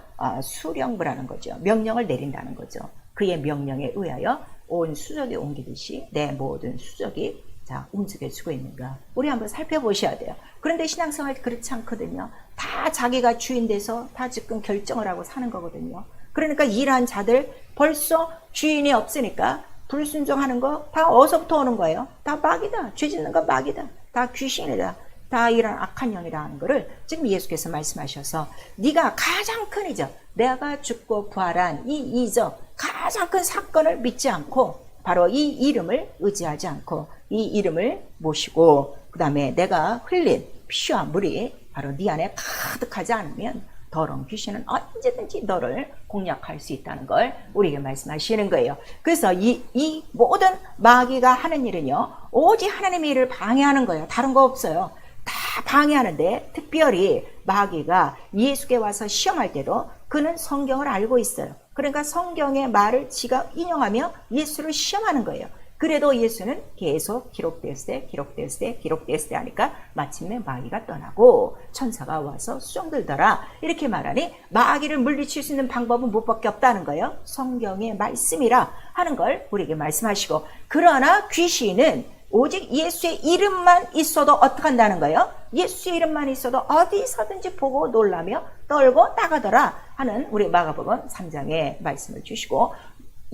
수령부라는 거죠. 명령을 내린다는 거죠. 그의 명령에 의하여 온 수적이 옮기듯이 내 모든 수적이 움직여지고 있는가, 우리 한번 살펴보셔야 돼요. 그런데 신앙생활 그렇지 않거든요. 다 자기가 주인 돼서 다 지금 결정을 하고 사는 거거든요. 그러니까 일한 자들 벌써 주인이 없으니까 불순종하는 거 다 어디서부터 오는 거예요? 다 마귀다. 죄 짓는 거 마귀다. 다 귀신이다. 다 이런 악한 영이다 하는 거를 지금 예수께서 말씀하셔서, 네가 가장 큰 이적, 내가 죽고 부활한 이 이적, 가장 큰 사건을 믿지 않고 바로 이 이름을 의지하지 않고 이 이름을 모시고, 그 다음에 내가 흘린 피와 물이 바로 네 안에 가득하지 않으면 더러운 귀신은 언제든지 너를 공략할 수 있다는 걸 우리에게 말씀하시는 거예요. 그래서 이 모든 마귀가 하는 일은요, 오직 하나님의 일을 방해하는 거예요. 다른 거 없어요. 다 방해하는데, 특별히 마귀가 예수께 와서 시험할 때도 그는 성경을 알고 있어요. 그러니까 성경의 말을 지가 인용하며 예수를 시험하는 거예요. 그래도 예수는 계속 기록되었을 때 하니까 마침내 마귀가 떠나고 천사가 와서 수종들더라, 이렇게 말하니 마귀를 물리칠 수 있는 방법은 무엇밖에 없다는 거예요. 성경의 말씀이라 하는 걸 우리에게 말씀하시고, 그러나 귀신은 오직 예수의 이름만 있어도 어떻게 한다는 거예요? 예수의 이름만 있어도 어디서든지 보고 놀라며 떨고 나가더라 하는 우리 마가복음 3장의 말씀을 주시고,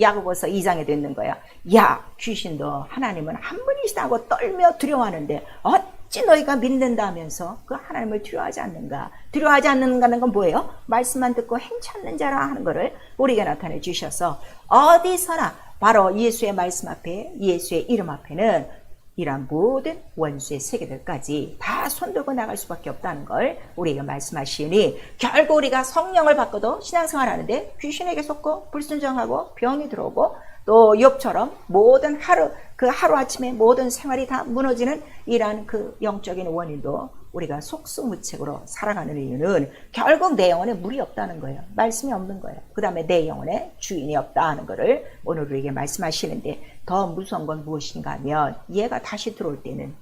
야고보서 2장에 있는 거야. 야, 귀신도 하나님은 한 분이시다고 떨며 두려워하는데 어찌 너희가 믿는다면서 그 하나님을 두려워하지 않는가? 두려워하지 않는가는 건 뭐예요? 말씀만 듣고 행치 않는 자라 하는 것을 우리에게 나타내 주셔서, 어디서나 바로 예수의 말씀 앞에, 예수의 이름 앞에는 이러한 모든 원수의 세계들까지 다 손들고 나갈 수밖에 없다는 걸 우리에게 말씀하시니, 결국 우리가 성령을 받고도 신앙생활 하는데 귀신에게 속고 불순종하고 병이 들어오고, 또 욥처럼 모든 하루아침에 모든 생활이 다 무너지는 이러한 그 영적인 원인도 우리가 속수무책으로 살아가는 이유는 결국 내 영혼에 물이 없다는 거예요. 말씀이 없는 거예요. 그 다음에 내 영혼에 주인이 없다 하는 것을 오늘 우리에게 말씀하시는데, 더 무서운 건 무엇인가 하면, 얘가 다시 들어올 때는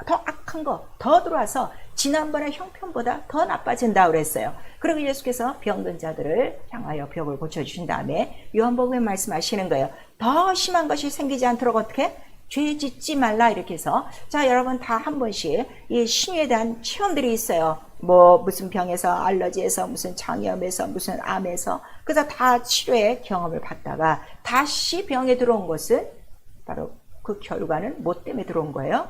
더 악한 거 더 들어와서 지난번의 형편보다 더 나빠진다 그랬어요. 그리고 예수께서 병든 자들을 향하여 벽을 고쳐주신 다음에 요한복음에 말씀하시는 거예요. 더 심한 것이 생기지 않도록 어떻게? 죄 짓지 말라, 이렇게 해서. 자, 여러분 다 한 번씩 이 신유에 대한 체험들이 있어요. 무슨 병에서, 알러지에서, 무슨 장염에서, 무슨 암에서, 그래서 다 치료의 경험을 받다가 다시 병에 들어온 것은 바로 그 결과는 뭐 때문에 들어온 거예요?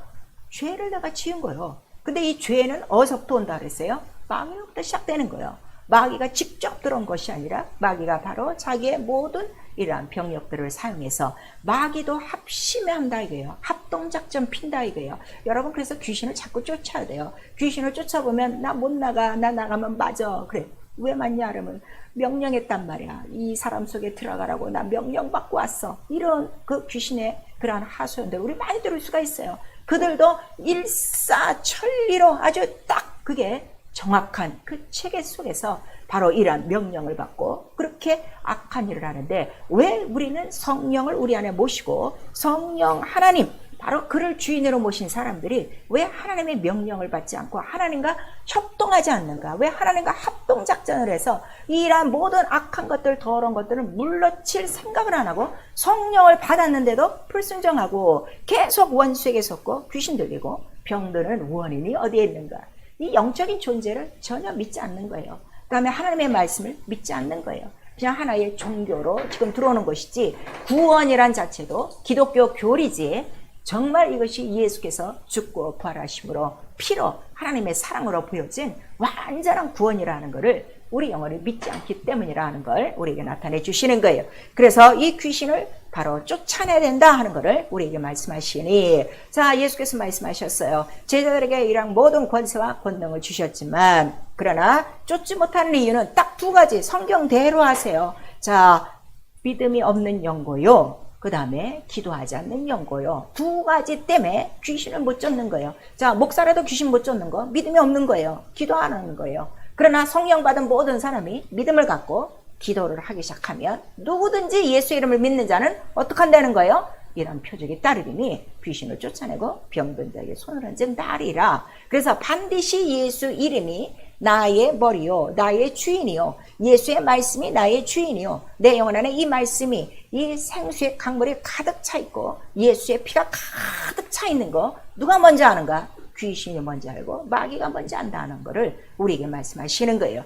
죄를 내가 지은 거예요. 근데 이 죄는 어디서부터 온다 그랬어요? 마귀로부터 시작되는 거예요. 마귀가 직접 들어온 것이 아니라 마귀가 바로 자기의 모든 이러한 병력들을 사용해서 마귀도 합심해 한다 이거예요. 합동작전 핀다 이거예요. 여러분, 그래서 귀신을 자꾸 쫓아야 돼요. 귀신을 쫓아보면 나 못 나가, 나 나가면 맞아. 그래. 왜 맞냐 그러면 명령했단 말이야. 이 사람 속에 들어가라고 나 명령 받고 왔어. 이런 그 귀신의 그러한 하소연들 우리 많이 들을 수가 있어요. 그들도 일사천리로 아주 딱 그게 정확한 그 체계 속에서 바로 이러한 명령을 받고 그렇게 악한 일을 하는데, 왜 우리는 성령을 우리 안에 모시고 성령 하나님, 바로 그를 주인으로 모신 사람들이 왜 하나님의 명령을 받지 않고 하나님과 협동하지 않는가? 왜 하나님과 합동작전을 해서 이러한 모든 악한 것들, 더러운 것들을 물러칠 생각을 안 하고 성령을 받았는데도 불순종하고 계속 원수에게 속고 귀신 들리고 병드는 원인이 어디에 있는가? 이 영적인 존재를 전혀 믿지 않는 거예요. 그 다음에 하나님의 말씀을 믿지 않는 거예요. 그냥 하나의 종교로 지금 들어오는 것이지, 구원이란 자체도 기독교 교리지, 정말 이것이 예수께서 죽고 부활하심으로 피로 하나님의 사랑으로 보여진 완전한 구원이라는 것을 우리 영혼이 믿지 않기 때문이라는 걸 우리에게 나타내 주시는 거예요. 그래서 이 귀신을 바로 쫓아내야 된다 하는 것을 우리에게 말씀하시니, 자, 예수께서 말씀하셨어요. 제자들에게 이런 모든 권세와 권능을 주셨지만, 그러나 쫓지 못하는 이유는 딱 두 가지, 성경대로 하세요. 자, 믿음이 없는 영고요, 그 다음에 기도하지 않는 연고요. 두 가지 때문에 귀신을 못 쫓는 거예요. 자, 목사라도 귀신 못 쫓는 거 믿음이 없는 거예요. 기도 안 하는 거예요. 그러나 성령 받은 모든 사람이 믿음을 갖고 기도를 하기 시작하면 누구든지 예수 이름을 믿는 자는 어떻게 한다는 거예요? 이런 표적이 따르리니 귀신을 쫓아내고 병든 자에게 손을 얹은 나리라. 그래서 반드시 예수 이름이 나의 머리요, 나의 주인이요, 예수의 말씀이 나의 주인이요, 내 영혼 안에 이 말씀이 이 생수의 강물이 가득 차 있고 예수의 피가 가득 차 있는 거 누가 먼저 아는가? 귀신이 먼저 알고 마귀가 먼저 안다는 거를 우리에게 말씀하시는 거예요.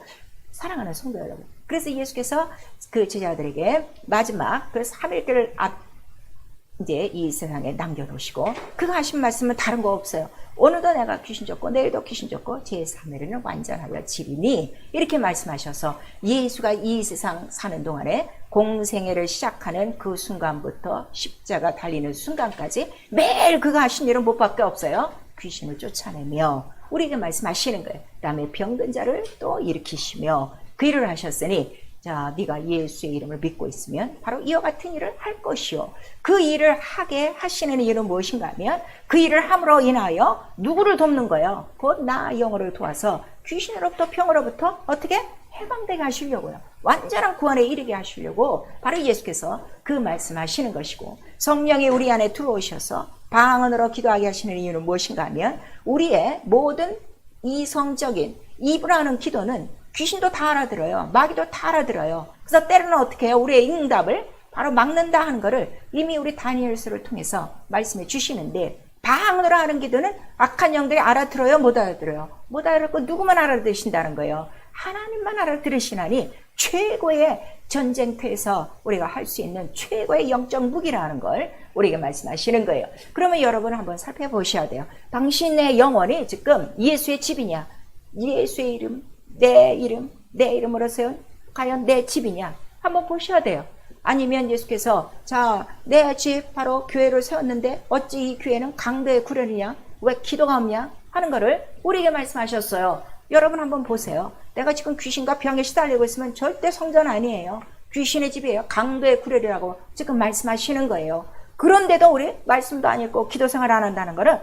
사랑하는 성도 여러분, 그래서 예수께서 그 제자들에게 마지막 그 3일째를 이제 이 세상에 남겨놓으시고 그가 하신 말씀은 다른 거 없어요. 오늘도 내가 귀신 쫓고 내일도 귀신 쫓고 제3일에는 완전하여 지리니 이렇게 말씀하셔서 예수가 이 세상 사는 동안에 공생애를 시작하는 그 순간부터 십자가 달리는 순간까지 매일 그가 하신 일은 뭐밖에 없어요. 귀신을 쫓아내며 우리에게 말씀하시는 거예요. 그 다음에 병든 자를 또 일으키시며 그 일을 하셨으니 자, 네가 예수의 이름을 믿고 있으면 바로 이와 같은 일을 할 것이요. 그 일을 하게 하시는 이유는 무엇인가 하면 그 일을 함으로 인하여 누구를 돕는 거예요? 곧 나 영혼을 도와서 귀신으로부터 병으로부터 어떻게? 해방되게 하시려고요. 완전한 구원에 이르게 하시려고 바로 예수께서 그 말씀하시는 것이고 성령이 우리 안에 들어오셔서 방언으로 기도하게 하시는 이유는 무엇인가 하면 우리의 모든 이성적인 입으로 하는 기도는 귀신도 다 알아들어요. 마귀도 다 알아들어요. 그래서 때로는 어떻게 해요? 우리의 응답을 바로 막는다 하는 것을 이미 우리 다니엘서를 통해서 말씀해 주시는데 방언으로 하는 기도는 악한 영들이 알아들어요? 못 알아들어요? 못 알아듣고 누구만 알아들으신다는 거예요? 하나님만 알아들으시나니 최고의 전쟁터에서 우리가 할 수 있는 최고의 영적 무기라는 걸 우리에게 말씀하시는 거예요. 그러면 여러분 한번 살펴보셔야 돼요. 당신의 영혼이 지금 예수의 집이냐? 예수의 이름, 내 이름으로서 과연 내 집이냐? 한번 보셔야 돼요. 아니면 예수께서 자, 내 집 바로 교회를 세웠는데 어찌 이 교회는 강도의 구련이냐? 왜 기도가 없냐? 하는 거를 우리에게 말씀하셨어요. 여러분 한번 보세요. 내가 지금 귀신과 병에 시달리고 있으면 절대 성전 아니에요. 귀신의 집이에요. 강도의 구렬이라고 지금 말씀하시는 거예요. 그런데도 우리 말씀도 안 읽고 기도 생활 안 한다는 거는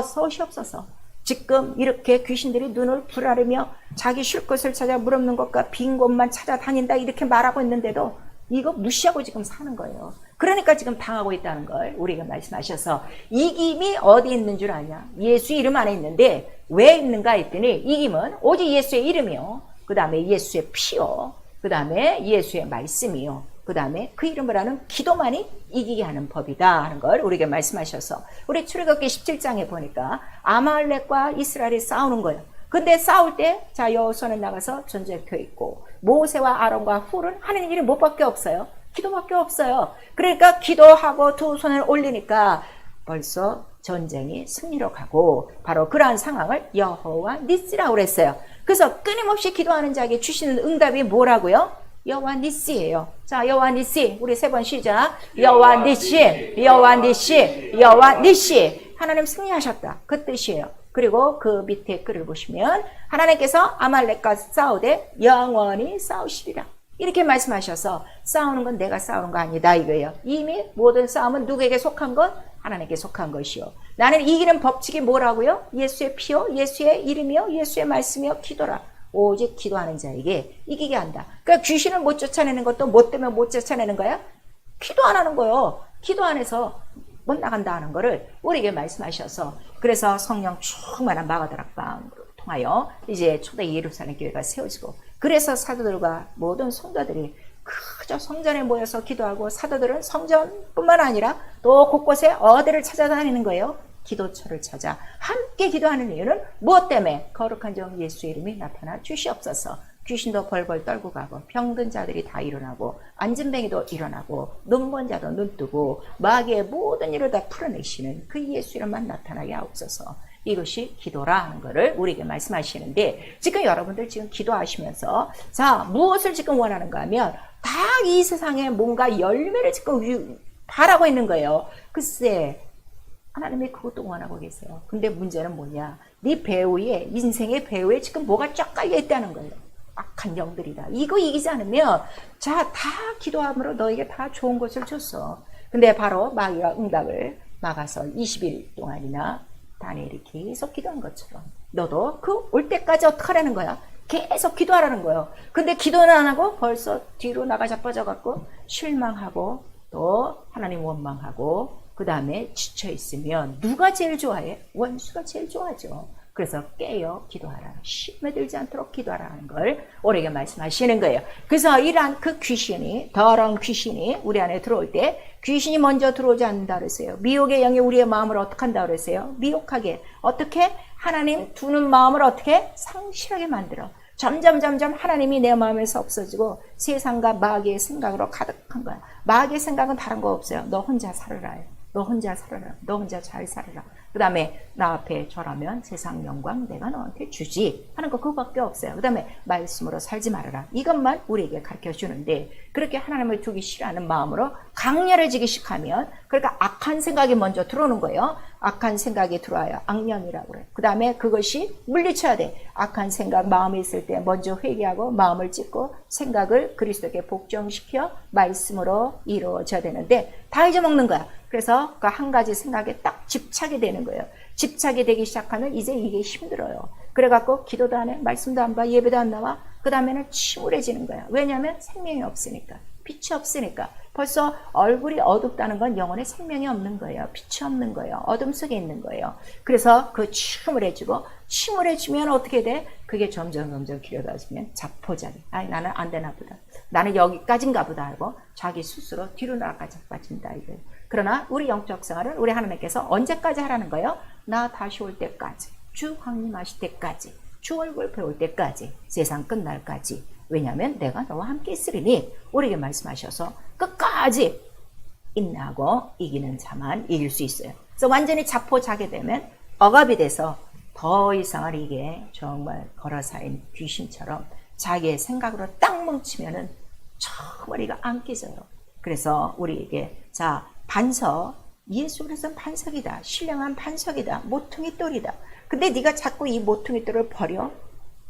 서시옵소서. 지금 이렇게 귀신들이 눈을 부라르며 자기 쉴 것을 찾아 물 없는 것과 빈 곳만 찾아다닌다 이렇게 말하고 있는데도 이거 무시하고 지금 사는 거예요. 그러니까 지금 당하고 있다는 걸 우리가 말씀하셔서 이김이 어디 있는 줄 아냐? 예수 이름 안에 있는데 왜 있는가 했더니 이김은 오직 예수의 이름이요. 그 다음에 예수의 피요. 그 다음에 예수의 말씀이요. 그 다음에 그 이름을 하는 기도만이 이기게 하는 법이다 하는 걸 우리에게 말씀하셔서 우리 출애굽기 17장에 보니까 아말렉과 이스라엘이 싸우는 거예요. 근데 싸울 때 자 여호수아는 나가서 전쟁터 있고 모세와 아론과 훌은 하는 일이 뭐밖에 없어요? 기도밖에 없어요. 그러니까 기도하고 두 손을 올리니까 벌써 전쟁이 승리로 가고 바로 그러한 상황을 여호와 니시라고 그랬어요. 그래서 끊임없이 기도하는 자에게 주시는 응답이 뭐라고요? 여호와 니시예요. 자, 여호와 니시 우리 세 번 시작. 여호와 니시, 여호와 니시, 여호와 니시. 하나님 승리하셨다 그 뜻이에요. 그리고 그 밑에 글을 보시면 하나님께서 아말렉과 싸우되 영원히 싸우시리라 이렇게 말씀하셔서 싸우는 건 내가 싸우는 거 아니다 이거예요. 이미 모든 싸움은 누구에게 속한 것? 하나님께 속한 것이요. 나는 이기는 법칙이 뭐라고요? 예수의 피요, 예수의 이름이요, 예수의 말씀이요, 기도라. 오직 기도하는 자에게 이기게 한다. 그러니까 귀신을 못 쫓아내는 것도 뭐 때문에 못 쫓아내는 거야? 기도 안 하는 거예요. 기도 안 해서 못 나간다 하는 거를 우리에게 말씀하셔서 그래서 성령 충만한 마가다락방으로 통하여 이제 초대 예루살렘 교회가 세워지고 그래서 사도들과 모든 성도들이 그저 성전에 모여서 기도하고 사도들은 성전뿐만 아니라 또 곳곳에 어디를 찾아다니는 거예요? 기도처를 찾아 함께 기도하는 이유는 무엇 때문에? 거룩한 종 예수의 이름이 나타나 주시옵소서. 귀신도 벌벌 떨고 가고 병든 자들이 다 일어나고 안진뱅이도 일어나고 눈먼 자도 눈 뜨고 마귀의 모든 일을 다 풀어내시는 그 예수 이름만 나타나게 하옵소서. 이것이 기도라 하는 것을 우리에게 말씀하시는데 지금 여러분들 지금 기도하시면서 자 무엇을 지금 원하는가 하면 다 이 세상에 뭔가 열매를 지금 바라고 있는 거예요. 글쎄 하나님이 그것도 원하고 계세요. 근데 문제는 뭐냐? 네 배우에 인생의 배우에 지금 뭐가 쫙 깔려 있다는 거예요. 악한 영들이다. 이거 이기지 않으면 자, 다 기도함으로 너에게 다 좋은 것을 줬어. 근데 바로 마귀가 응답을 막아서 20일 동안이나 다니엘이 계속 기도한 것처럼 너도 그 올 때까지 어떻게 하라는 거야? 계속 기도하라는 거예요. 근데 기도는 안 하고 벌써 뒤로 나가 자빠져 갖고 실망하고 또 하나님 원망하고 그 다음에 지쳐 있으면 누가 제일 좋아해? 원수가 제일 좋아하죠. 그래서 깨어 기도하라. 시험에 들지 않도록 기도하라는 걸 우리에게 말씀하시는 거예요. 그래서 이러한 그 귀신이, 더러운 귀신이 우리 안에 들어올 때 귀신이 먼저 들어오지 않는다 그랬어요. 미혹의 영이 우리의 마음을 어떻게 한다 그랬어요? 미혹하게. 어떻게? 하나님 두는 마음을 어떻게? 상실하게 만들어. 점점 하나님이 내 마음에서 없어지고 세상과 마귀의 생각으로 가득한 거야. 마귀의 생각은 다른 거 없어요. 너 혼자 살아라. 너 혼자 살아라. 너 혼자 잘 살아라. 그 다음에 나 앞에 절하면 세상 영광 내가 너한테 주지 하는 거 그거밖에 없어요. 그 다음에 말씀으로 살지 말아라. 이것만 우리에게 가르쳐 주는데 그렇게 하나님을 두기 싫어하는 마음으로 강렬해지기 시작하면 그러니까 악한 생각이 먼저 들어오는 거예요. 악한 생각이 들어와요. 악령이라고 그래요. 그 다음에 그것이 물리쳐야 돼. 악한 생각 마음에 있을 때 먼저 회개하고 마음을 찢고 생각을 그리스도께 복종시켜 말씀으로 이루어져야 되는데 다 잊어먹는 거야. 그래서 그 한 가지 생각에 딱 집착이 되는 거예요. 집착이 되기 시작하면 이제 이게 힘들어요. 그래갖고 기도도 안 해, 말씀도 안 봐, 예배도 안 나와. 그 다음에는 침울해지는 거야. 왜냐하면 생명이 없으니까, 빛이 없으니까. 벌써 얼굴이 어둡다는 건 영혼에 생명이 없는 거예요. 빛이 없는 거예요. 어둠 속에 있는 거예요. 그래서 그 침울해지면 어떻게 돼? 그게 점점 길어져지면 자포자기. 아니 나는 안 되나 보다. 나는 여기까지인가 보다 하고 자기 스스로 뒤로 나가 자빠진다 이거예요. 그러나 우리 영적 생활은 우리 하나님께서 언제까지 하라는 거예요? 나 다시 올 때까지, 주 강림하실 때까지, 주 얼굴 배울 때까지, 세상 끝날까지. 왜냐하면 내가 너와 함께 있으리니 우리에게 말씀하셔서 끝까지 인내하고 이기는 자만 이길 수 있어요. 그래서 완전히 자포자게 되면 억압이 돼서 더 이상은 이게 정말 걸어사인 귀신처럼 자기의 생각으로 딱 뭉치면은 머리가 안 깨져요. 그래서 우리에게 자 반석, 예수 그리스도는 반석이다. 신령한 반석이다. 모퉁이 돌이다. 근데 네가 자꾸 이 모퉁이 돌을 버려?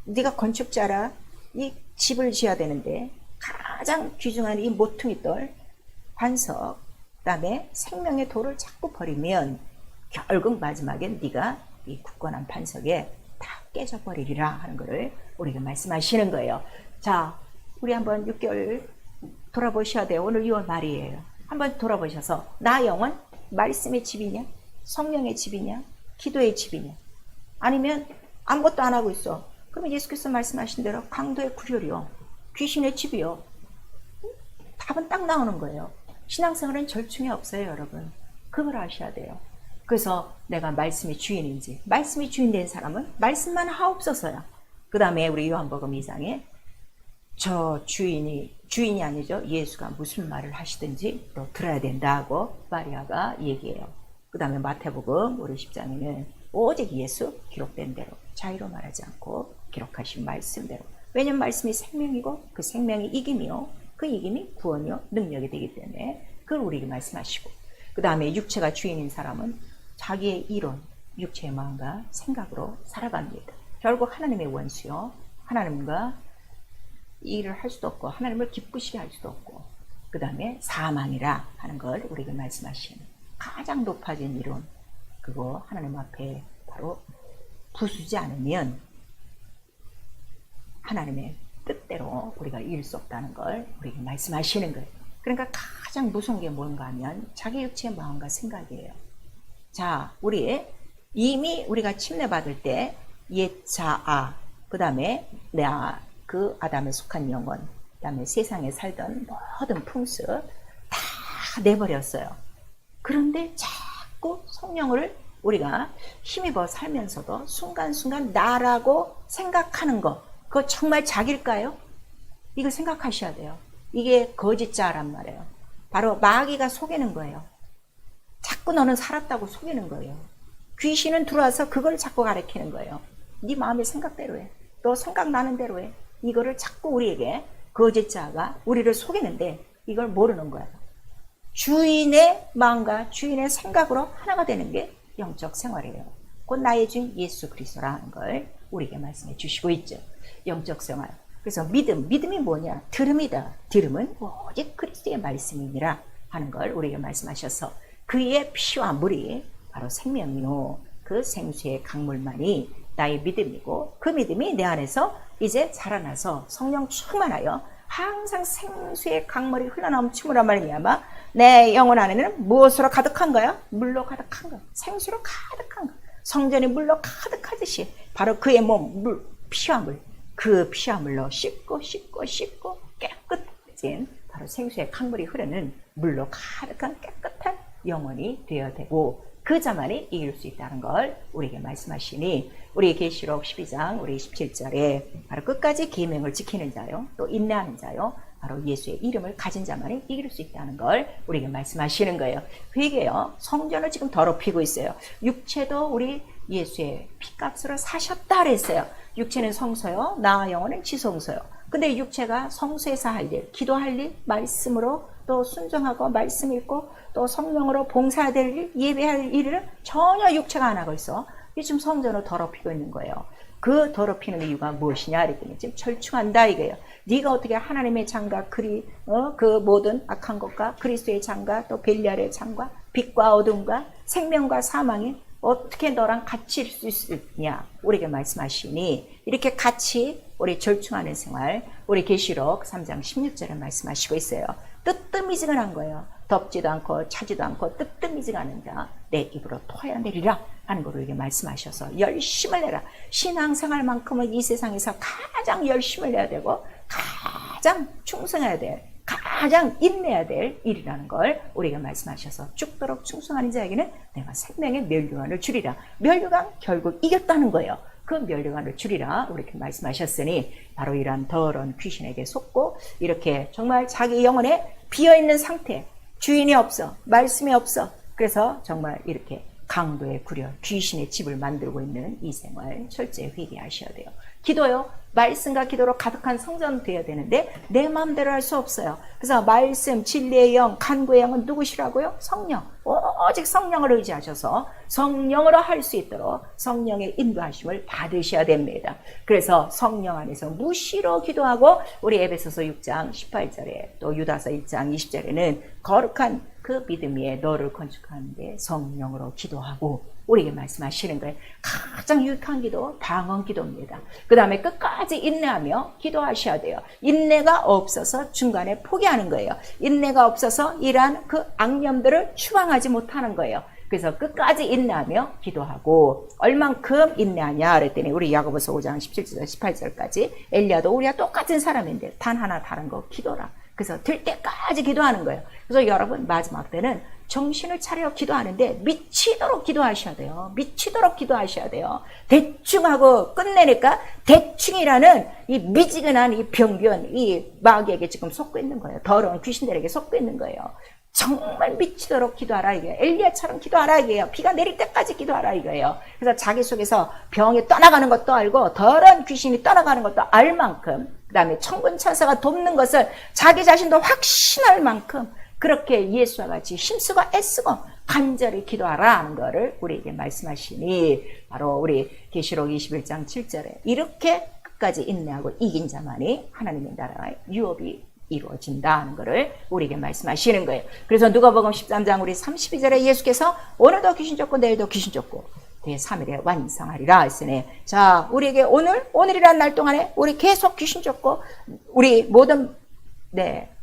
네가 건축자라 이 집을 지어야 되는데 가장 귀중한 이 모퉁이 돌, 반석, 그 다음에 생명의 돌을 자꾸 버리면 결국 마지막엔 네가 이 굳건한 반석에 다 깨져버리리라 하는 것을 우리가 말씀하시는 거예요. 자, 우리 한번 6개월 돌아보셔야 돼요. 오늘 6월 말이에요. 한번 돌아보셔서 나 영혼 말씀의 집이냐? 성령의 집이냐? 기도의 집이냐? 아니면 아무것도 안 하고 있어. 그러면 예수께서 말씀하신 대로 강도의 구렬이요. 귀신의 집이요. 답은 딱 나오는 거예요. 신앙생활은 절충이 없어요, 여러분. 그걸 아셔야 돼요. 그래서 내가 말씀의 주인인지, 말씀이 주인된 사람은 말씀만 하옵소서야. 그 다음에 우리 요한복음 2장에 저 주인이 아니죠. 예수가 무슨 말을 하시든지 또 들어야 된다고 마리아가 얘기해요. 그 다음에 마태복음 우리 10장에는 오직 예수 기록된 대로 자유로 말하지 않고 기록하신 말씀대로. 왜냐하면 말씀이 생명이고 그 생명이 이김이요. 그 이김이 구원이요. 능력이 되기 때문에 그걸 우리에게 말씀하시고. 그 다음에 육체가 주인인 사람은 자기의 이론, 육체의 마음과 생각으로 살아갑니다. 결국 하나님의 원수요. 하나님과 일을 할 수도 없고 하나님을 기쁘시게 할 수도 없고 그 다음에 사망이라 하는 걸 우리에게 말씀하시는 가장 높아진 이론 그거 하나님 앞에 바로 부수지 않으면 하나님의 뜻대로 우리가 이룰 수 없다는 걸 우리에게 말씀하시는 거예요. 그러니까 가장 무서운 게 뭔가 하면 자기 육체의 마음과 생각이에요. 자, 이미 우리가 침례받을 때 옛자아 그 다음에 그 아담에 속한 영혼, 그 다음에 세상에 살던 모든 풍습 다 내버렸어요. 그런데 자꾸 성령을 우리가 힘입어 살면서도 순간순간 나라고 생각하는 거, 그거 정말 자기일까요? 이거 생각하셔야 돼요. 이게 거짓자란 말이에요. 바로 마귀가 속이는 거예요. 자꾸 너는 살았다고 속이는 거예요. 귀신은 들어와서 그걸 자꾸 가르치는 거예요. 네 마음의 생각대로 해. 너 생각나는 대로 해. 이거를 자꾸 우리에게 거짓자가 우리를 속이는데 이걸 모르는 거예요. 주인의 마음과 주인의 생각으로 하나가 되는 게 영적 생활이에요. 곧 나의 주인 예수 그리스도라는 걸 우리에게 말씀해 주시고 있죠. 영적 생활. 그래서 믿음이 뭐냐? 들음이다. 들음은 오직 그리스도의 말씀이니라 하는 걸 우리에게 말씀하셔서 그의 피와 물이 바로 생명이요. 그 생수의 강물만이 나의 믿음이고 그 믿음이 내 안에서 이제 자라나서 성령 충만하여 항상 생수의 강물이 흘러넘침으로 말미암아 내 영혼 안에는 무엇으로 가득한 거야? 물로 가득한 거야. 생수로 가득한 거야. 성전이 물로 가득하듯이 바로 그의 몸, 피와 물, 그 피와 물로 씻고 깨끗해진 바로 생수의 강물이 흐르는 물로 가득한 깨끗한 영혼이 되어야 되고 그 자만이 이길 수 있다는 걸 우리에게 말씀하시니 우리 계시록 12장 우리 17절에 바로 끝까지 계명을 지키는 자요 또 인내하는 자요 바로 예수의 이름을 가진 자만이 이길 수 있다는 걸 우리에게 말씀하시는 거예요. 그게요 성전을 지금 더럽히고 있어요. 육체도 우리 예수의 피값으로 사셨다 그랬어요. 육체는 성소요 나 영혼은 지성소요. 근데 육체가 성소에서 할 일, 기도할 일, 말씀으로 또 순종하고 말씀 읽고 또 성령으로 봉사될 일, 예배할 일을 전혀 육체가 안 하고 있어. 이게 지금 성전을 더럽히고 있는 거예요. 그 더럽히는 이유가 무엇이냐 그랬더니 지금 절충한다 이거예요. 네가 어떻게 하나님의 장과 그 모든 악한 것과 그리스도의 장과 또 벨리알의 장과 빛과 어둠과 생명과 사망이 어떻게 너랑 같이 있을 수 있냐 우리에게 말씀하시니 이렇게 같이 우리 절충하는 생활 우리 계시록 3장 16절에 말씀하시고 있어요. 뜨뜻미지근한 거예요. 덥지도 않고 차지도 않고 뜨뜻미지근한 자 내 입으로 토해내리라 하는 걸 우리에게 말씀하셔서 열심을 내라. 신앙생활만큼은 이 세상에서 가장 열심을 내야 되고 가장 충성해야 돼. 가장 인내해야 될 일이라는 걸 우리에게 말씀하셔서 죽도록 충성하는 자에게는 내가 생명의 면류관을 주리라. 면류관 결국 이겼다는 거예요. 그 면류관을 주리라 이렇게 말씀하셨으니 바로 이러한 더러운 귀신에게 속고 이렇게 정말 자기 영혼에 비어있는 상태 주인이 없어 말씀이 없어 그래서 정말 이렇게 강도에 구려 귀신의 집을 만들고 있는 이 생활 철저히 회개하셔야 돼요. 기도요 말씀과 기도로 가득한 성전 되어야 되는데 내 마음대로 할 수 없어요. 그래서 말씀 진리의 영 간구의 영은 누구시라고요? 성령. 오직 성령을 의지하셔서 성령으로 할 수 있도록 성령의 인도하심을 받으셔야 됩니다. 그래서 성령 안에서 무시로 기도하고 우리 에베소서 6장 18절에 또 유다서 1장 20절에는 거룩한 그 믿음 위에 너를 건축하는데 성령으로 기도하고 우리에게 말씀하시는 거예요. 가장 유익한 기도 방언 기도입니다. 그 다음에 끝까지 인내하며 기도하셔야 돼요. 인내가 없어서 중간에 포기하는 거예요. 인내가 없어서 이러한 그 악념들을 추방하지 못하는 거예요. 그래서 끝까지 인내하며 기도하고 얼만큼 인내하냐 그랬더니 우리 야고보서 5장 17절 18절까지 엘리야도 우리가 똑같은 사람인데 단 하나 다른 거 기도라. 그래서 될 때까지 기도하는 거예요. 그래서 여러분 마지막 때는 정신을 차려 기도하는데 미치도록 기도하셔야 돼요. 미치도록 기도하셔야 돼요. 대충 하고 끝내니까 대충이라는 이 미지근한 이 병균, 이 마귀에게 지금 속고 있는 거예요. 더러운 귀신들에게 속고 있는 거예요. 정말 미치도록 기도하라 이거예요. 엘리야처럼 기도하라 이거예요. 비가 내릴 때까지 기도하라 이거예요. 그래서 자기 속에서 병이 떠나가는 것도 알고 더러운 귀신이 떠나가는 것도 알 만큼 그 다음에 천군 천사가 돕는 것을 자기 자신도 확신할 만큼 그렇게 예수와 같이 힘쓰고 애쓰고 간절히 기도하라 하는 것을 우리에게 말씀하시니 바로 우리 계시록 21장 7절에 이렇게 끝까지 인내하고 이긴 자만이 하나님의 나라의 유업이 이루어진다 하는 것을 우리에게 말씀하시는 거예요. 그래서 누가복음 13장 우리 32절에 예수께서 오늘도 귀신 쫓고 내일도 귀신 쫓고 제3일에 완성하리라 했으니 자 우리에게 오늘이라는 날 동안에 우리 계속 귀신 쫓고 우리 모든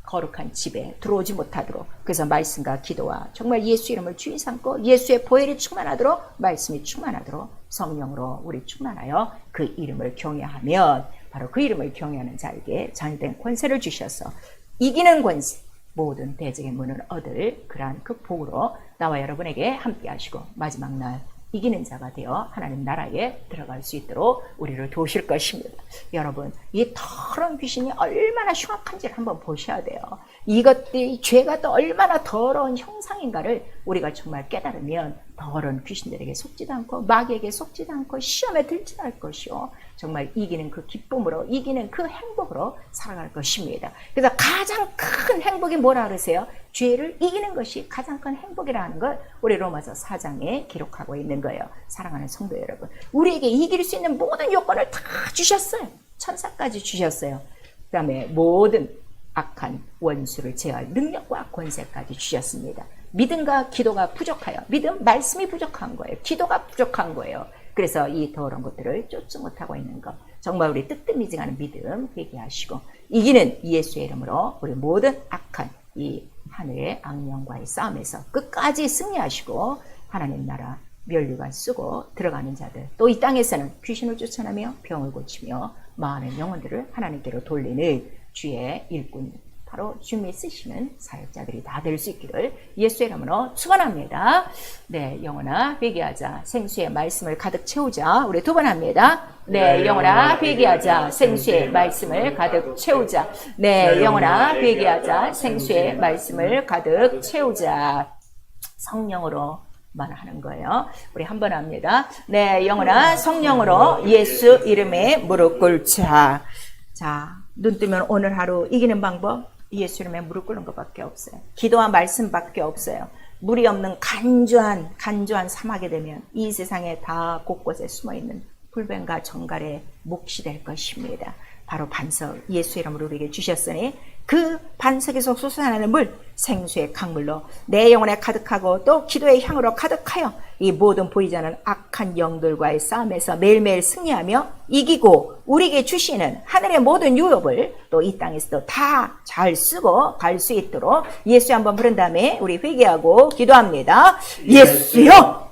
거룩한 집에 들어오지 못하도록 그래서 말씀과 기도와 정말 예수 이름을 주인 삼고 예수의 보혈이 충만하도록 말씀이 충만하도록 성령으로 우리 충만하여 그 이름을 경외하면 바로 그 이름을 경외하는 자에게 자유된 권세를 주셔서 이기는 권세 모든 대적의 문을 얻을 그러한 그 복으로 나와 여러분에게 함께 하시고 마지막 날 이기는 자가 되어 하나님 나라에 들어갈 수 있도록 우리를 도우실 것입니다. 여러분 이 더러운 귀신이 얼마나 흉악한지를 한번 보셔야 돼요. 이것들이 죄가 또 얼마나 더러운 형상인가를 우리가 정말 깨달으면 더러운 귀신들에게 속지도 않고 마귀에게 속지도 않고 시험에 들지도 않을 것이요 정말 이기는 그 기쁨으로 이기는 그 행복으로 살아갈 것입니다. 그래서 가장 큰 행복이 뭐라 그러세요? 죄를 이기는 것이 가장 큰 행복이라는 걸 우리 로마서 4장에 기록하고 있는 거예요. 사랑하는 성도 여러분 우리에게 이길 수 있는 모든 요건을 다 주셨어요. 천사까지 주셨어요. 그 다음에 모든 악한 원수를 제어할 능력과 권세까지 주셨습니다. 믿음과 기도가 부족하여, 믿음, 말씀이 부족한 거예요. 기도가 부족한 거예요. 그래서 이 더러운 것들을 쫓지 못하고 있는 것, 정말 우리 뜨뜻미징하는 믿음 회개하시고 이기는 예수의 이름으로 우리 모든 악한 이 하늘의 악령과의 싸움에서 끝까지 승리하시고 하나님 나라 면류관 쓰고 들어가는 자들, 또 이 땅에서는 귀신을 쫓아내며 병을 고치며 많은 영혼들을 하나님께로 돌리는 주의 일꾼, 바로 주님이 쓰시는 사역자들이 다 될 수 있기를 예수의 이름으로 축원합니다. 네, 영혼아 회개하자, 생수의 말씀을 가득 채우자. 우리 두 번 합니다. 네, 영혼아 회개하자, 생수의 말씀을 가득 채우자. 네, 영혼아 회개하자, 생수의 말씀을 가득 채우자. 성령으로 만 하는 거예요. 우리 한번 합니다. 네, 영혼아 성령으로 예수 이름에 무릎 꿇자. 자, 눈 뜨면 오늘 하루 이기는 방법, 예수 이름에 무릎 꿇는 것밖에 없어요. 기도와 말씀밖에 없어요. 물이 없는 간주한 사막에 되면 이 세상에 다 곳곳에 숨어있는 불변과 정갈의 몫이 될 것입니다. 바로 반석, 예수 이름으로 우리에게 주셨으니 그 반석에서 솟아나는 물, 생수의 강물로 내 영혼에 가득하고 또 기도의 향으로 가득하여 이 모든 보이지 않는 악한 영들과의 싸움에서 매일매일 승리하며 이기고 우리에게 주시는 하늘의 모든 유업을 또 이 땅에서도 다 잘 쓰고 갈 수 있도록 예수 한번 부른 다음에 우리 회개하고 기도합니다. 예수여!